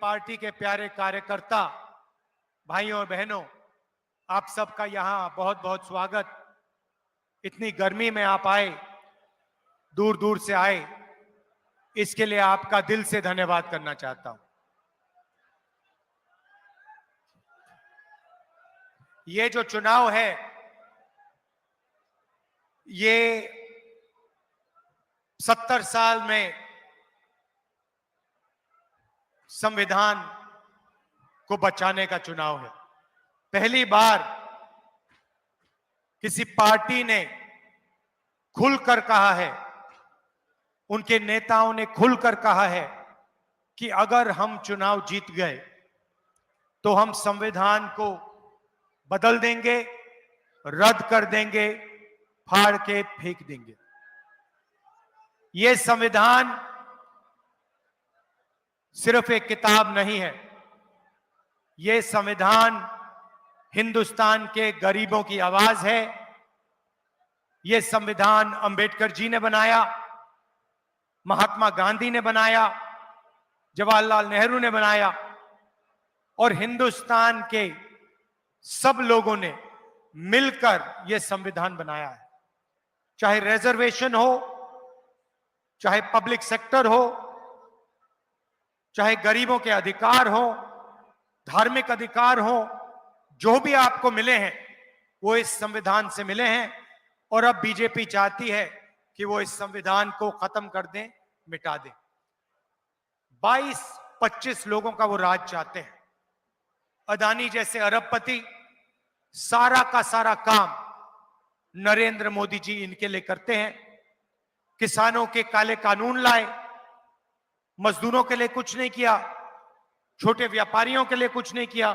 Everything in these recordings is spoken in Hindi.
पार्टी के प्यारे कार्यकर्ता भाइयों और बहनों, आप सबका यहां बहुत बहुत स्वागत। इतनी गर्मी में आप आए, दूर दूर से आए, इसके लिए आपका दिल से धन्यवाद करना चाहता हूं। ये जो चुनाव है, ये 70 साल में संविधान को बचाने का चुनाव है। पहली बार किसी पार्टी ने खुलकर कहा है, उनके नेताओं ने खुलकर कहा है कि अगर हम चुनाव जीत गए तो हम संविधान को बदल देंगे, रद्द कर देंगे, फाड़ के फेंक देंगे। यह संविधान सिर्फ एक किताब नहीं है, यह संविधान हिंदुस्तान के गरीबों की आवाज है। यह संविधान अंबेडकर जी ने बनाया, महात्मा गांधी ने बनाया, जवाहरलाल नेहरू ने बनाया और हिंदुस्तान के सब लोगों ने मिलकर यह संविधान बनाया है। चाहे रिजर्वेशन हो, चाहे पब्लिक सेक्टर हो, चाहे गरीबों के अधिकार हो, धार्मिक अधिकार हो, जो भी आपको मिले हैं वो इस संविधान से मिले हैं। और अब बीजेपी चाहती है कि वो इस संविधान को खत्म कर दें, मिटा दें। 22-25 लोगों का वो राज चाहते हैं। अदानी जैसे अरबपति सारा का सारा काम नरेंद्र मोदी जी इनके लिए करते हैं। किसानों के काले कानून लाए, मजदूरों के लिए कुछ नहीं किया, छोटे व्यापारियों के लिए कुछ नहीं किया,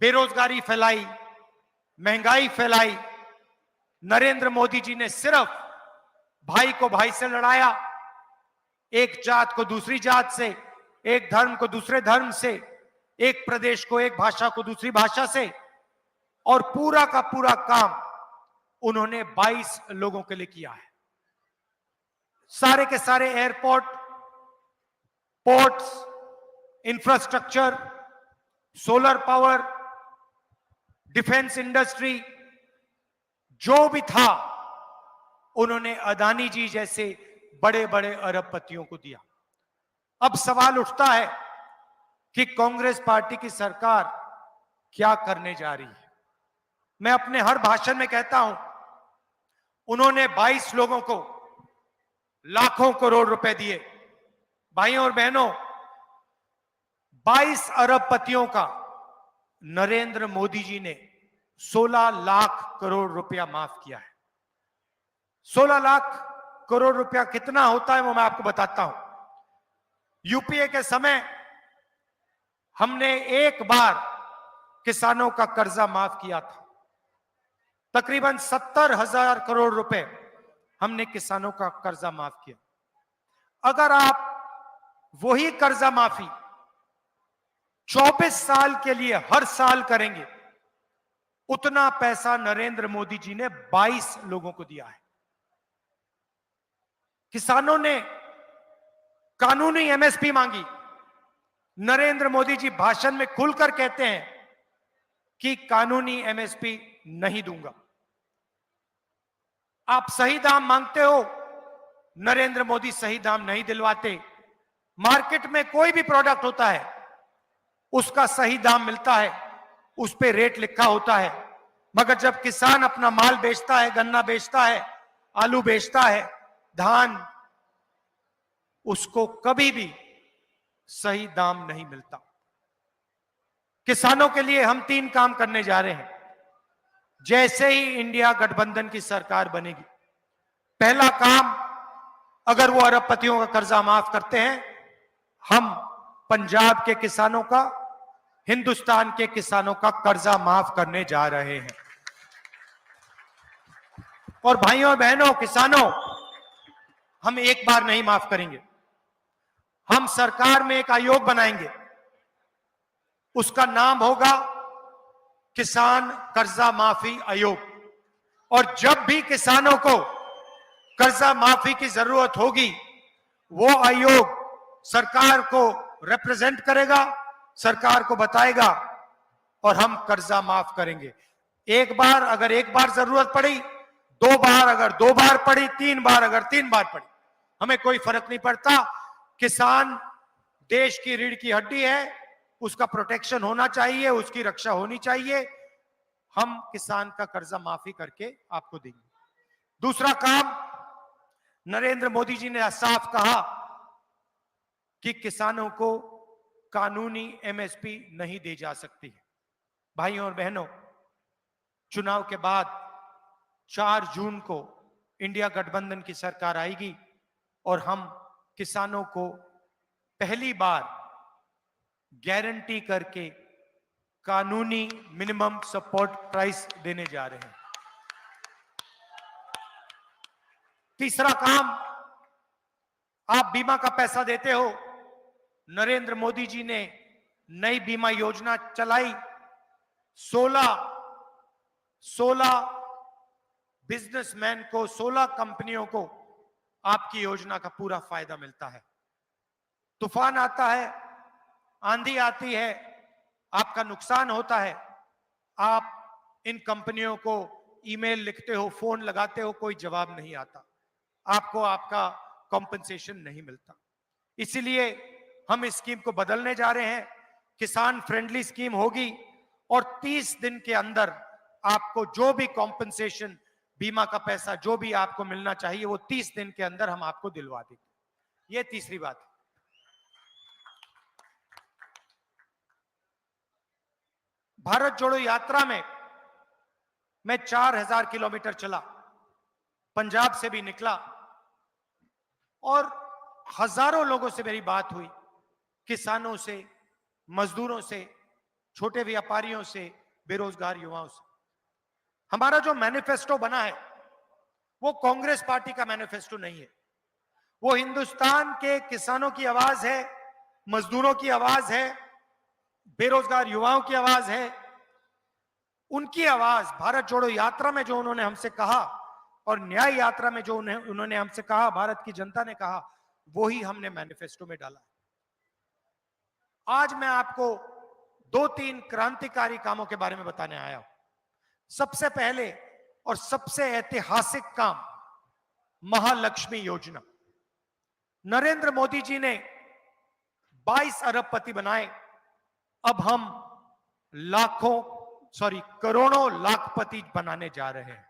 बेरोजगारी फैलाई, महंगाई फैलाई। नरेंद्र मोदी जी ने सिर्फ भाई को भाई से लड़ाया, एक जात को दूसरी जात से, एक धर्म को दूसरे धर्म से, एक प्रदेश को एक भाषा को दूसरी भाषा से, और पूरा का पूरा काम उन्होंने 22 लोगों के लिए किया है। सारे के सारे airport, ports, infrastructure, solar power, defence industry, जो भी था उन्होंने अदानी जी जैसे बड़े बड़े अरबपतियों को दिया। अब सवाल उठता है कि कांग्रेस पार्टी की सरकार क्या करने जा रही है। मैं अपने हर भाषण में कहता हूं, उन्होंने 22 लोगों को लाखों करोड़ रुपए दिए। भाइयों और बहनों, 22 अरबपतियों का नरेंद्र मोदी जी ने 16 लाख करोड़ रुपया माफ किया है। 16 लाख करोड़ रुपया कितना होता है वो मैं आपको बताता हूं। यूपीए के समय हमने एक बार किसानों का कर्जा माफ किया था। तकरीबन 70,000 करोड़ रुपए हमने किसानों का कर्जा माफ किया। अगर आप वही कर्जा माफी 24 साल के लिए हर साल करेंगे, उतना पैसा नरेंद्र मोदी जी ने 22 लोगों को दिया है। किसानों ने कानूनी एमएसपी मांगी। नरेंद्र मोदी जी भाषण में खुलकर कहते हैं कि कानूनी एमएसपी नहीं दूंगा। आप सही दाम मांगते हो, नरेंद्र मोदी सही दाम नहीं दिलवाते। मार्केट में कोई भी प्रोडक्ट होता है, उसका सही दाम मिलता है, उस पे रेट लिखा होता है, मगर जब किसान अपना माल बेचता है, गन्ना बेचता है, आलू बेचता है, धान, उसको कभी भी सही दाम नहीं मिलता। किसानों के लिए हम 3 काम करने जा रहे हैं जैसे ही इंडिया गठबंधन की सरकार बनेगी। पहला काम, अगर वो अरबपतियों का कर्जा माफ करते हैं, हम पंजाब के किसानों का, हिंदुस्तान के किसानों का कर्जा माफ करने जा रहे हैं। और भाइयों और बहनों, किसानों, हम एक बार नहीं माफ करेंगे। हम सरकार में एक आयोग बनाएंगे, उसका नाम होगा किसान कर्जा माफी आयोग। और जब भी किसानों को कर्जा माफी की जरूरत होगी, वो आयोग सरकार को रिप्रेजेंट करेगा, सरकार को बताएगा और हम कर्जा माफ करेंगे। एक बार अगर एक बार जरूरत पड़ी, 2 बार अगर 2 बार पड़ी, 3 बार अगर 3 बार पड़ी, हमें कोई फर्क नहीं पड़ता। किसान देश की रीढ़ की हड्डी है, उसका प्रोटेक्शन होना चाहिए, उसकी रक्षा होनी चाहिए। हम किसान का कर्जा माफी करके आपको देंगे। दूसरा काम, नरेंद्र मोदी जी ने साफ कहा कि किसानों को कानूनी एमएसपी नहीं दी जा सकती है। भाइयों और बहनों, चुनाव के बाद 4 जून को इंडिया गठबंधन की सरकार आएगी और हम किसानों को पहली बार गारंटी करके कानूनी मिनिमम सपोर्ट प्राइस देने जा रहे हैं। तीसरा काम, आप बीमा का पैसा देते हो। नरेंद्र मोदी जी ने नई बीमा योजना चलाई। 16 बिजनेसमैन को, 16 कंपनियों को आपकी योजना का पूरा फायदा मिलता है। तूफान आता है, आंधी आती है, आपका नुकसान होता है, आप इन कंपनियों को ईमेल लिखते हो, फोन लगाते हो, कोई जवाब नहीं आता, आपको आपका कॉम्पनसेशन नहीं मिलता। इसीलिए हम इस स्कीम को बदलने जा रहे हैं। किसान फ्रेंडली स्कीम होगी और 30 दिन के अंदर आपको जो भी कॉम्पनसेशन, बीमा का पैसा जो भी आपको मिलना चाहिए, वो 30 दिन के अंदर हम आपको दिलवा देंगे। ये तीसरी बात है। भारत जोड़ो यात्रा में मैं 4000 किलोमीटर चला, पंजाब से भी निकला और हजारों लोगों से मेरी बात हुई, किसानों से, मजदूरों से, छोटे व्यापारियों से, बेरोजगार युवाओं से। हमारा जो मैनिफेस्टो बना है वो कांग्रेस पार्टी का मैनिफेस्टो नहीं है, वो हिंदुस्तान के किसानों की आवाज है, मजदूरों की आवाज है, बेरोजगार युवाओं की आवाज है। उनकी आवाज भारत जोड़ो यात्रा में जो उन्होंने हमसे कहा और न्याय यात्रा में जो उन्होंने हमसे कहा, भारत की जनता ने कहा, वो ही हमने मैनिफेस्टो में डाला। आज मैं आपको 2-3 क्रांतिकारी कामों के बारे में बताने आया हूं। सबसे पहले और सबसे ऐतिहासिक काम, महालक्ष्मी योजना। नरेंद्र मोदी जी ने 22 अरबपति बनाए, अब हम करोड़ों लाखपति बनाने जा रहे हैं।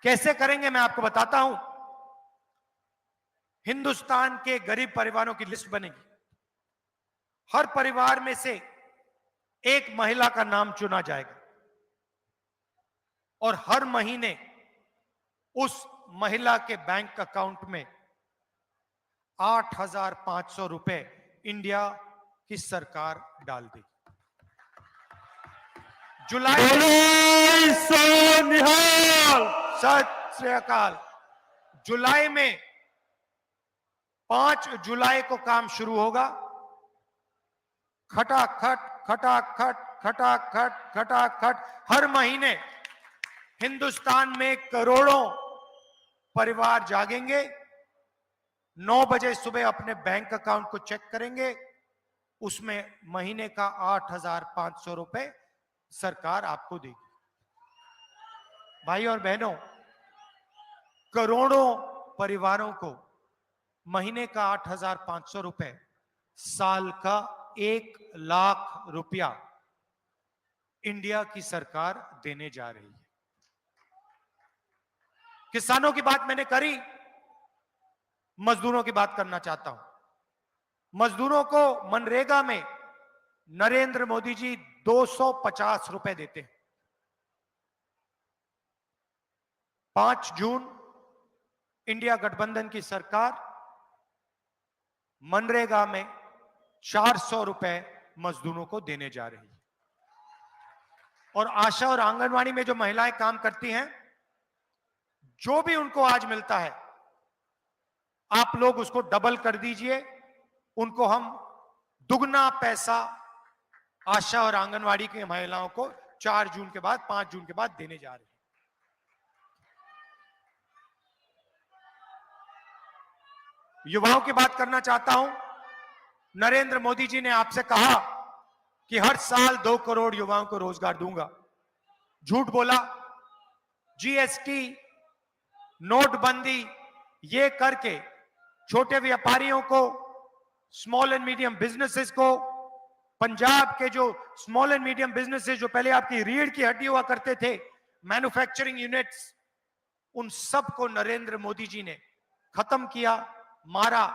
कैसे करेंगे मैं आपको बताता हूं। हिंदुस्तान के गरीब परिवारों की लिस्ट बनेगी, हर परिवार में से एक महिला का नाम चुना जाएगा और हर महीने उस महिला के बैंक अकाउंट में 8,500 रुपए इंडिया की सरकार डाल देगी। जुलाई, सत श्री अकाल। जुलाई में 5 जुलाई को काम शुरू होगा। खटाखट खटाखट खटाखट खटाखट हर महीने हिंदुस्तान में करोड़ों परिवार जागेंगे, 9 बजे सुबह अपने बैंक अकाउंट को चेक करेंगे, उसमें महीने का 8,500 रुपए सरकार आपको देगी। भाई और बहनों, करोड़ों परिवारों को महीने का 8,500 रुपए, साल का 1 लाख रुपया इंडिया की सरकार देने जा रही है। किसानों की बात मैंने करी, मजदूरों की बात करना चाहता हूं। मजदूरों को मनरेगा में नरेंद्र मोदी जी 250 रुपए देते हैं। 5 जून इंडिया गठबंधन की सरकार मनरेगा में 400 रुपए मजदूरों को देने जा रही है। और आशा और आंगनवाड़ी में जो महिलाएं काम करती हैं, जो भी उनको आज मिलता है, आप लोग उसको डबल कर दीजिए। उनको हम दुगना पैसा आशा और आंगनवाड़ी की महिलाओं को 4 जून के बाद, 5 जून के बाद देने जा रहे हैं। युवाओं की बात करना चाहता हूं। नरेंद्र मोदी जी ने आपसे कहा कि हर साल 2 करोड़ युवाओं को रोजगार दूंगा, झूठ बोला। जीएसटी, नोटबंदी ये करके छोटे व्यापारियों को, स्मॉल एंड मीडियम बिजनेसेस को, पंजाब के जो स्मॉल एंड मीडियम बिजनेसेस जो पहले आपकी रीढ़ की हड्डी हुआ करते थे, मैन्युफैक्चरिंग यूनिट्स, उन सब को नरेंद्र मोदी जी ने खत्म किया, मारा,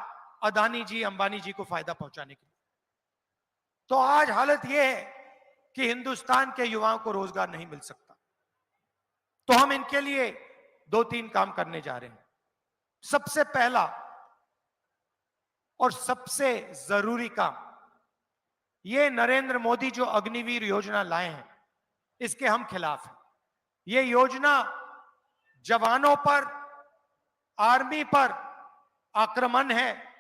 अदानी जी, अंबानी जी को फायदा पहुंचाने के लिए। तो आज हालत यह है कि हिंदुस्तान के युवाओं को रोजगार नहीं मिल सकता। तो हम इनके लिए 2-3 काम करने जा रहे हैं। सबसे पहला और सबसे जरूरी काम, ये नरेंद्र मोदी जो अग्निवीर योजना लाए हैं, इसके हम खिलाफ हैं। ये योजना जवानों पर, आर्मी पर आक्रमण है।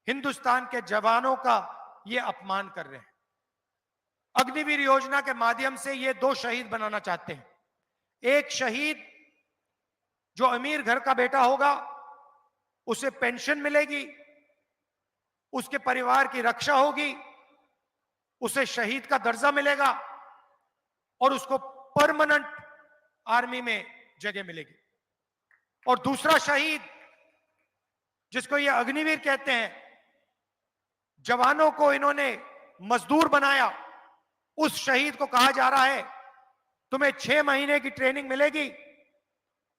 हिंदुस्तान के जवानों का ये अपमान कर रहे हैं। अग्निवीर योजना के माध्यम से ये 2 शहीद बनाना चाहते हैं। एक शहीद जो अमीर घर का बेटा होगा, उसे पेंशन मिलेगी, उसके परिवार की रक्षा होगी, उसे शहीद का दर्जा मिलेगा और उसको परमानेंट आर्मी में जगह मिलेगी। और दूसरा शहीद, जिसको ये अग्निवीर कहते हैं, जवानों को इन्होंने मजदूर बनाया, उस शहीद को कहा जा रहा है तुम्हें 6 महीने की ट्रेनिंग मिलेगी,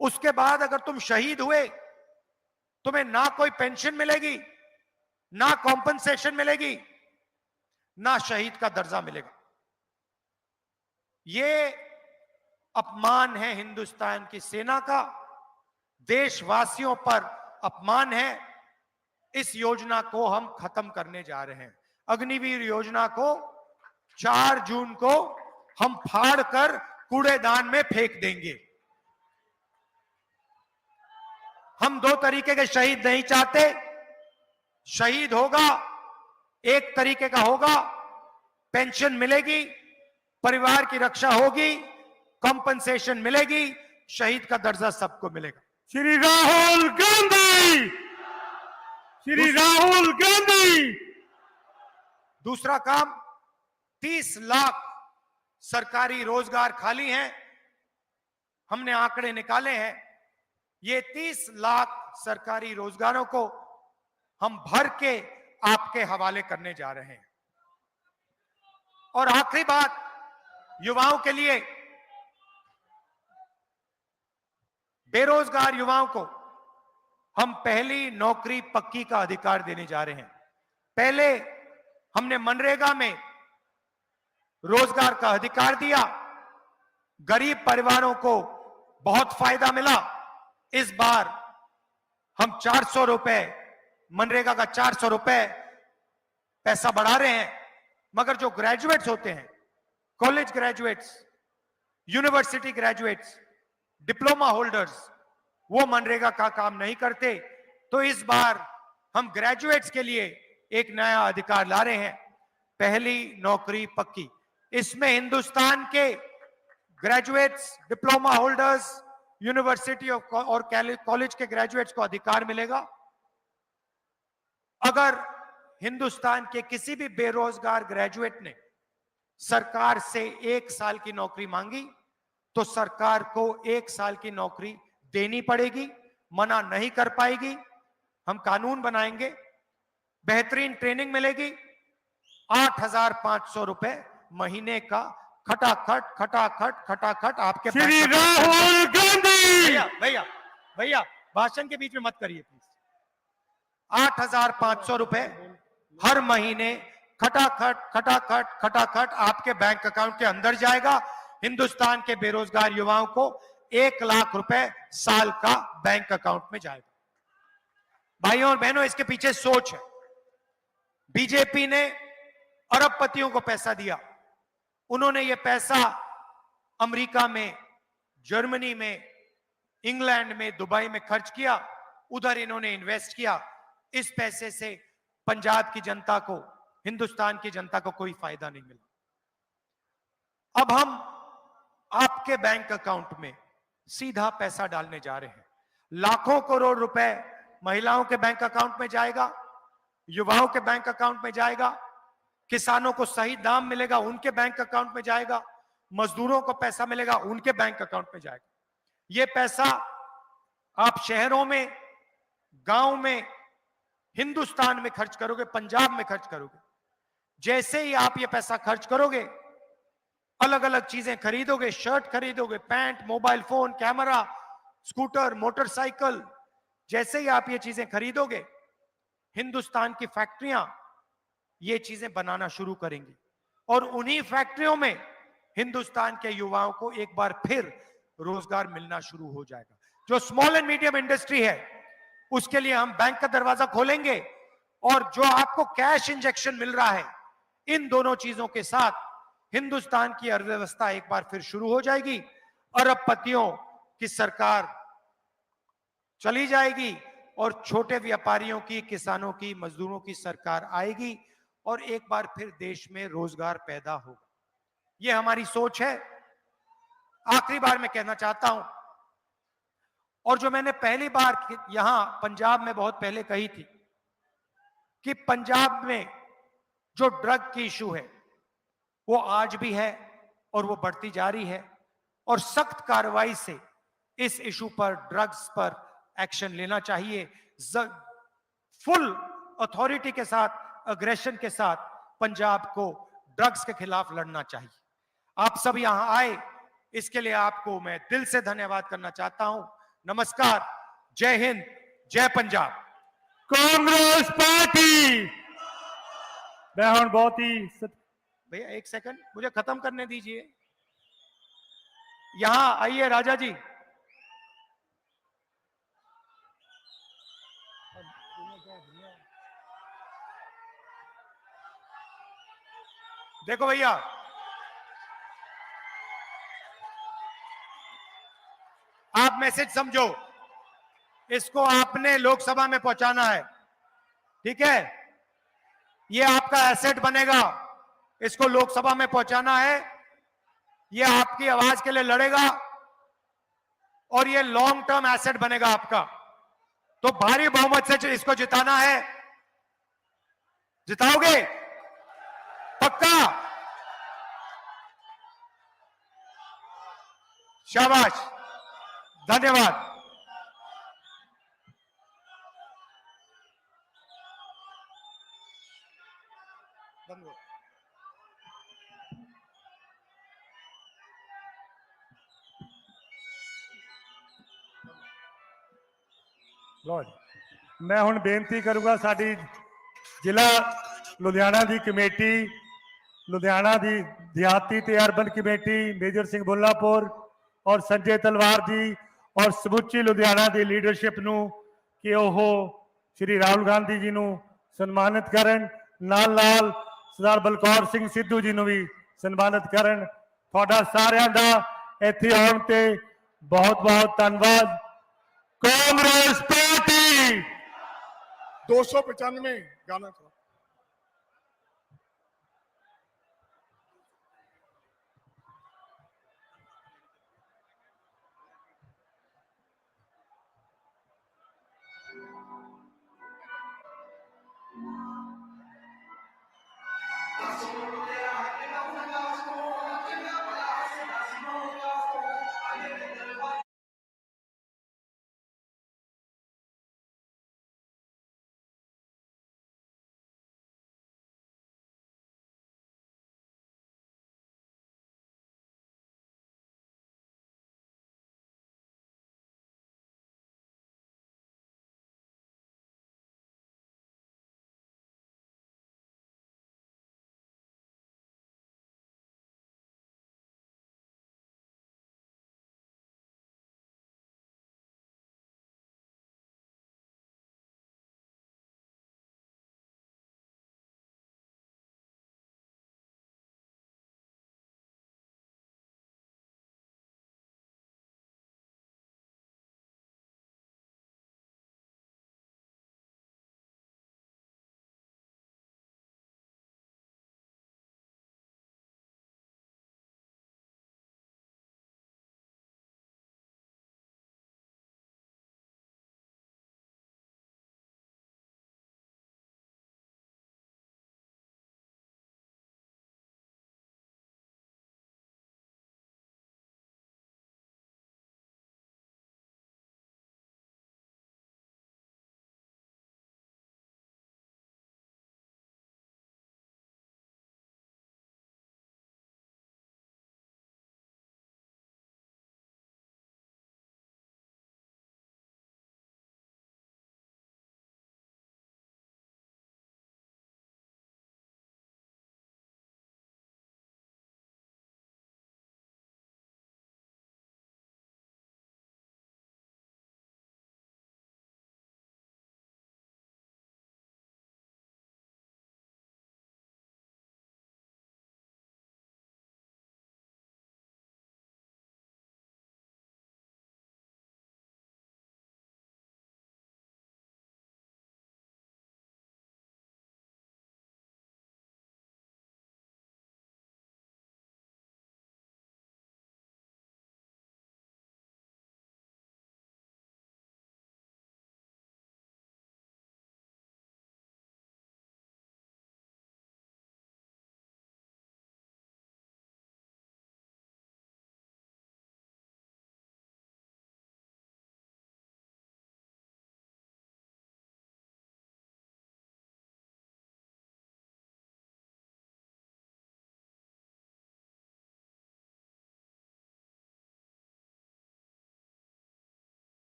उसके बाद अगर तुम शहीद हुए तुम्हें ना कोई पेंशन मिलेगी, ना कॉम्पनसेशन मिलेगी, ना शहीद का दर्जा मिलेगा। यह अपमान है हिंदुस्तान की सेना का, देशवासियों पर अपमान है। इस योजना को हम खत्म करने जा रहे हैं। अग्निवीर योजना को 4 जून को हम फाड़ कर कूड़ेदान में फेंक देंगे। हम 2 तरीके के शहीद नहीं चाहते। शहीद होगा, एक तरीके का होगा, पेंशन मिलेगी, परिवार की रक्षा होगी, कॉम्पनसेशन मिलेगी, शहीद का दर्जा सबको मिलेगा। श्री राहुल गांधी, श्री राहुल गांधी। दूसरा काम, 30 लाख सरकारी रोजगार खाली हैं। हमने आंकड़े निकाले हैं। ये 30 लाख सरकारी रोजगारों को हम भर के आपके हवाले करने जा रहे हैं। और आखिरी बात, युवाओं के लिए, बेरोजगार युवाओं को हम पहली नौकरी पक्की का अधिकार देने जा रहे हैं। पहले हमने मनरेगा में रोजगार का अधिकार दिया, गरीब परिवारों को बहुत फायदा मिला। इस बार हम 400 रुपए, मनरेगा का 400 रुपए पैसा बढ़ा रहे हैं। मगर जो ग्रेजुएट्स होते हैं, college graduates, university graduates, diploma holders, वो मनरेगा का काम नहीं करते। तो इस बार हम ग्रेजुएट्स के लिए एक नया अधिकार ला रहे हैं, पहली नौकरी पक्की। इसमें हिंदुस्तान के ग्रेजुएट्स, डिप्लोमा होल्डर्स, यूनिवर्सिटी और कॉलेज के ग्रेजुएट्स को अधिकार मिलेगा। अगर हिंदुस्तान के किसी भी बेरोजगार ग्रेजुएट ने सरकार से 1 साल की नौकरी मांगी तो सरकार को 1 साल की नौकरी देनी पड़ेगी, मना नहीं कर पाएगी। हम कानून बनाएंगे, बेहतरीन ट्रेनिंग मिलेगी, 8,500 रुपए महीने का खटाखट खटाखट खटाखट आपके। श्री राहुल गांधी। भैया भैया भैया भाषण के बीच में मत करिए प्लीज। 8,500 रुपए हर महीने खटाखट खटाखट खटाखट आपके बैंक अकाउंट के अंदर जाएगा। हिंदुस्तान के बेरोजगार युवाओं को 1 लाख रुपए साल का बैंक अकाउंट में जाएगा। भाइयों और बहनों, इसके पीछे सोच है। बीजेपी ने अरबपतियों को पैसा दिया। उन्होंने ये पैसा अमेरिका में, जर्मनी में, इंग्लैंड में, दुबई में खर्च किया। उधर इन्होंने इन्वेस्ट किया। इस पैसे से पंजाब की जनता को, हिंदुस्तान की जनता को कोई फायदा नहीं मिला। अब हम आपके बैंक अकाउंट में सीधा पैसा डालने जा रहे हैं। लाखों करोड़ रुपए महिलाओं के बैंक अकाउंट में जाएगा, युवाओं के बैंक अकाउंट में जाएगा, किसानों को सही दाम मिलेगा उनके बैंक अकाउंट में जाएगा, मजदूरों को पैसा मिलेगा उनके बैंक अकाउंट में जाएगा। यह पैसा आप शहरों में, गांव में, हिंदुस्तान में खर्च करोगे, पंजाब में खर्च करोगे। जैसे ही आप ये पैसा खर्च करोगे, अलग अलग चीजें खरीदोगे, शर्ट खरीदोगे, pant, mobile phone, camera, scooter, motorcycle, जैसे ही आप ये चीजें खरीदोगे, हिंदुस्तान की फैक्ट्रियां ये चीजें बनाना शुरू करेंगी और उन्हीं फैक्ट्रियों में हिंदुस्तान के युवाओं को एक बार फिर रोजगार मिलना शुरू हो जाएगा। जो स्मॉल एंड मीडियम इंडस्ट्री है उसके लिए हम बैंक का दरवाजा खोलेंगे और जो आपको कैश इंजेक्शन मिल रहा है, इन दोनों चीजों के साथ हिंदुस्तान की अर्थव्यवस्था एक बार फिर शुरू हो जाएगी। अरबपतियों की सरकार चली जाएगी और छोटे व्यापारियों की, किसानों की, मजदूरों की सरकार आएगी और एक बार फिर देश में रोजगार पैदा होगा। यह हमारी सोच है। आखिरी बार मैं कहना चाहता हूं, और जो मैंने पहली बार यहां पंजाब में बहुत पहले कही थी कि पंजाब में जो ड्रग की इशू है वो आज भी है और वो बढ़ती जा रही है और सख्त कार्रवाई से इस इशू पर, ड्रग्स पर एक्शन लेना चाहिए। फुल अथॉरिटी के साथ, अग्रेशन के साथ पंजाब को ड्रग्स के खिलाफ लड़ना चाहिए। आप सब यहां आए, इसके लिए आपको मैं दिल से धन्यवाद करना चाहता हूं। नमस्कार, जय हिंद, जय पंजाब। कांग्रेस पार्टी। मैं हूं बहुत ही भैया एक सेकंड मुझे खत्म करने दीजिए। यहां आइए राजा जी। देखो भैया, आप मैसेज समझो, इसको आपने लोकसभा में पहुंचाना है, ठीक है? ये आपका एसेट बनेगा, इसको लोकसभा में पहुंचाना है। ये आपकी आवाज के लिए लड़ेगा और ये लॉन्ग टर्म एसेट बनेगा आपका। तो भारी बहुमत से इसको जिताना है। जिताओगे? पक्का? शाबाश, धन्यवाद। मैं हुण बेनती करूंगा साडी जिला लुधियाना की कमेटी, लुधियाना की देहाती ते अर्बन कमेटी, मेजर सिंह बुल्लापुर और संजय तलवार जी और समूची लुधियाना की लीडरशिप नूं कि ओह श्री राहुल गांधी जी नूं सन्मानित करन, नाल नाल सरदार बलकौर सिंह सिद्धू जी नूं भी सन्मानित करन। तुहाडा सारियां दा इत्थे आउण ते बहुत बहुत धन्यवाद। कांग्रेस पार्टी। 295 गाना था।